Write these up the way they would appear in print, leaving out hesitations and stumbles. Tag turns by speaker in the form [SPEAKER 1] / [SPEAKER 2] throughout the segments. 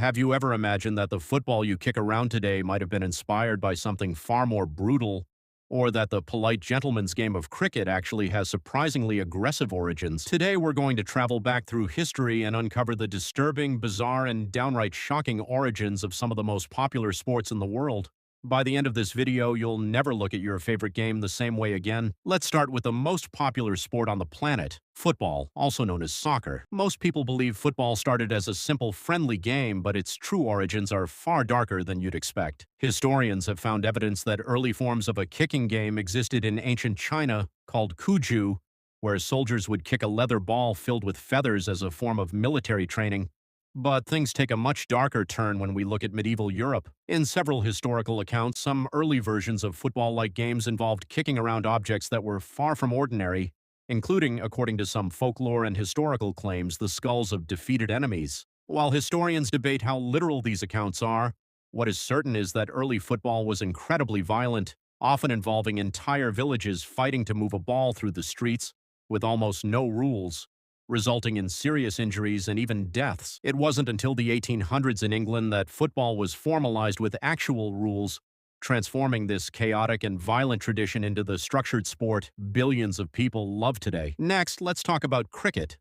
[SPEAKER 1] Have you ever imagined that the football you kick around today might have been inspired by something far more brutal, or that the polite gentleman's game of cricket actually has surprisingly aggressive origins? Today, we're going to travel back through history and uncover the disturbing, bizarre, and downright shocking origins of some of the most popular sports in the world. By the end of this video, you'll never look at your favorite game the same way again. Let's start with the most popular sport on the planet, football, also known as soccer. Most people believe football started as a simple friendly game, but its true origins are far darker than you'd expect. Historians have found evidence that early forms of a kicking game existed in ancient China called cuju, where soldiers would kick a leather ball filled with feathers as a form of military training. But things take a much darker turn when we look at medieval Europe. In several historical accounts, some early versions of football-like games involved kicking around objects that were far from ordinary, including, according to some folklore and historical claims, the skulls of defeated enemies. While historians debate how literal these accounts are, what is certain is that early football was incredibly violent, often involving entire villages fighting to move a ball through the streets with almost no rules, resulting in serious injuries and even deaths. It wasn't until the 1800s in England that football was formalized with actual rules, transforming this chaotic and violent tradition into the structured sport billions of people love today. Next, let's talk about cricket,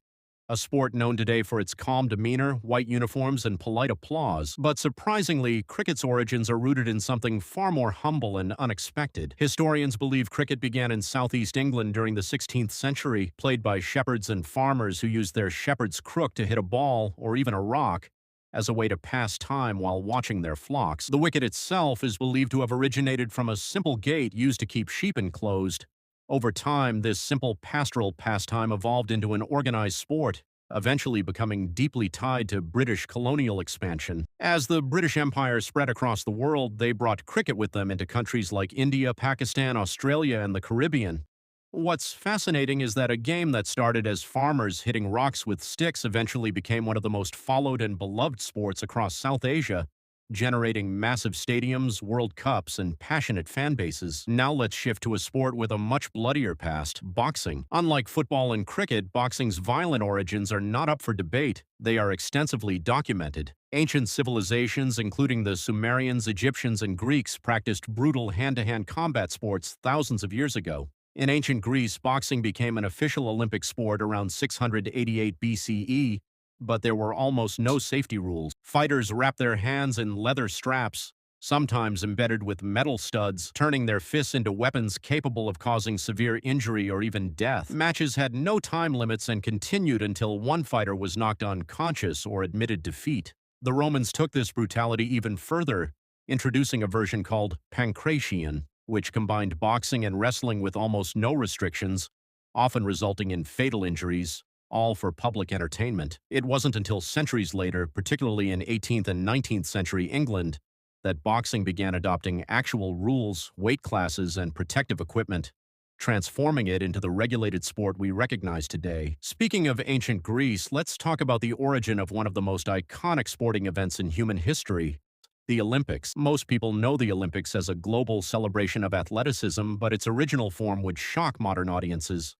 [SPEAKER 1] a sport known today for its calm demeanor, white uniforms, and polite applause. But surprisingly, cricket's origins are rooted in something far more humble and unexpected. Historians believe cricket began in southeast England during the 16th century, played by shepherds and farmers who used their shepherd's crook to hit a ball, or even a rock, as a way to pass time while watching their flocks. The wicket itself is believed to have originated from a simple gate used to keep sheep enclosed. Over time, this simple pastoral pastime evolved into an organized sport, eventually becoming deeply tied to British colonial expansion. As the British Empire spread across the world, they brought cricket with them into countries like India, Pakistan, Australia, and the Caribbean. What's fascinating is that a game that started as farmers hitting rocks with sticks eventually became one of the most followed and beloved sports across South Asia, generating massive stadiums, World Cups, and passionate fan bases. Now let's shift to a sport with a much bloodier past, boxing. Unlike football and cricket, boxing's violent origins are not up for debate. They are extensively documented. Ancient civilizations, including the Sumerians, Egyptians, and Greeks, practiced brutal hand-to-hand combat sports thousands of years ago. In ancient Greece, boxing became an official Olympic sport around 688 BCE, but there were almost no safety rules. Fighters wrapped their hands in leather straps, sometimes embedded with metal studs, turning their fists into weapons capable of causing severe injury or even death. Matches had no time limits and continued until one fighter was knocked unconscious or admitted defeat. The Romans took this brutality even further, introducing a version called pancration, which combined boxing and wrestling with almost no restrictions, often resulting in fatal injuries, all for public entertainment. It wasn't until centuries later, particularly in 18th and 19th century England, that boxing began adopting actual rules, weight classes, and protective equipment, transforming it into the regulated sport we recognize today. Speaking of ancient Greece, let's talk about the origin of one of the most iconic sporting events in human history, the Olympics. Most people know the Olympics as a global celebration of athleticism, but its original form would shock modern audiences.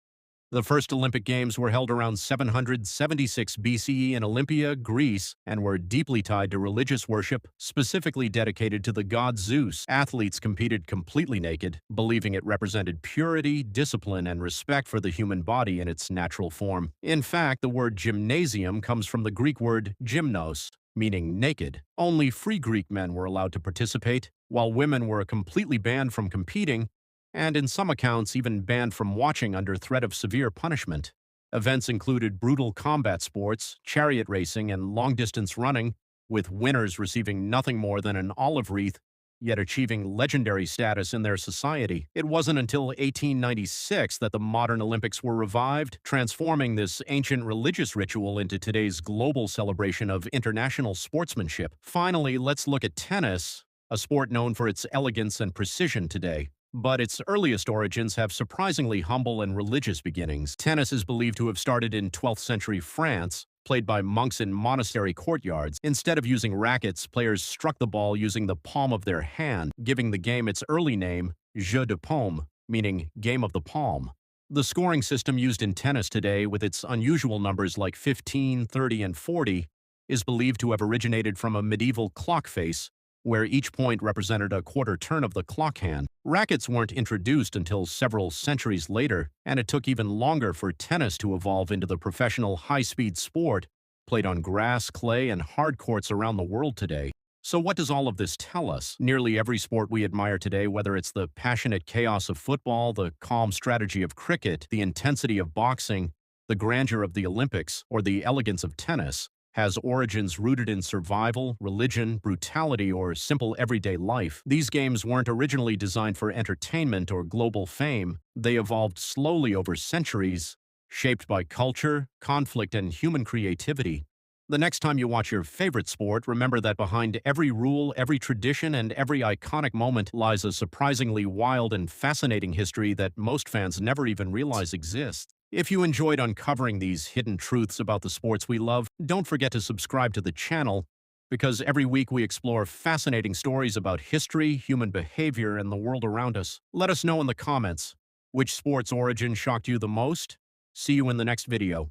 [SPEAKER 1] The first Olympic Games were held around 776 BCE in Olympia, Greece, and were deeply tied to religious worship, specifically dedicated to the god Zeus. Athletes competed completely naked, believing it represented purity, discipline, and respect for the human body in its natural form. In fact, the word gymnasium comes from the Greek word gymnos, meaning naked. Only free Greek men were allowed to participate, while women were completely banned from competing, and in some accounts even banned from watching under threat of severe punishment. Events included brutal combat sports, chariot racing, and long-distance running, with winners receiving nothing more than an olive wreath, yet achieving legendary status in their society. It wasn't until 1896 that the modern Olympics were revived, transforming this ancient religious ritual into today's global celebration of international sportsmanship. Finally, let's look at tennis, a sport known for its elegance and precision today. But its earliest origins have surprisingly humble and religious beginnings. Tennis is believed to have started in 12th century France, played by monks in monastery courtyards. Instead of using rackets, players struck the ball using the palm of their hand, giving the game its early name, jeu de paume, meaning game of the palm. The scoring system used in tennis today, with its unusual numbers like 15, 30, and 40, is believed to have originated from a medieval clock face, where each point represented a quarter turn of the clock hand. Rackets weren't introduced until several centuries later, and it took even longer for tennis to evolve into the professional high-speed sport played on grass, clay, and hard courts around the world today. So what does all of this tell us? Nearly every sport we admire today, whether it's the passionate chaos of football, the calm strategy of cricket, the intensity of boxing, the grandeur of the Olympics, or the elegance of tennis, has origins rooted in survival, religion, brutality, or simple everyday life. These games weren't originally designed for entertainment or global fame. They evolved slowly over centuries, shaped by culture, conflict, and human creativity. The next time you watch your favorite sport, remember that behind every rule, every tradition, and every iconic moment lies a surprisingly wild and fascinating history that most fans never even realize exists. If you enjoyed uncovering these hidden truths about the sports we love, don't forget to subscribe to the channel, because every week we explore fascinating stories about history, human behavior, and the world around us. Let us know in the comments which sport's origin shocked you the most. See you in the next video.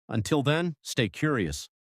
[SPEAKER 1] Until then, stay curious.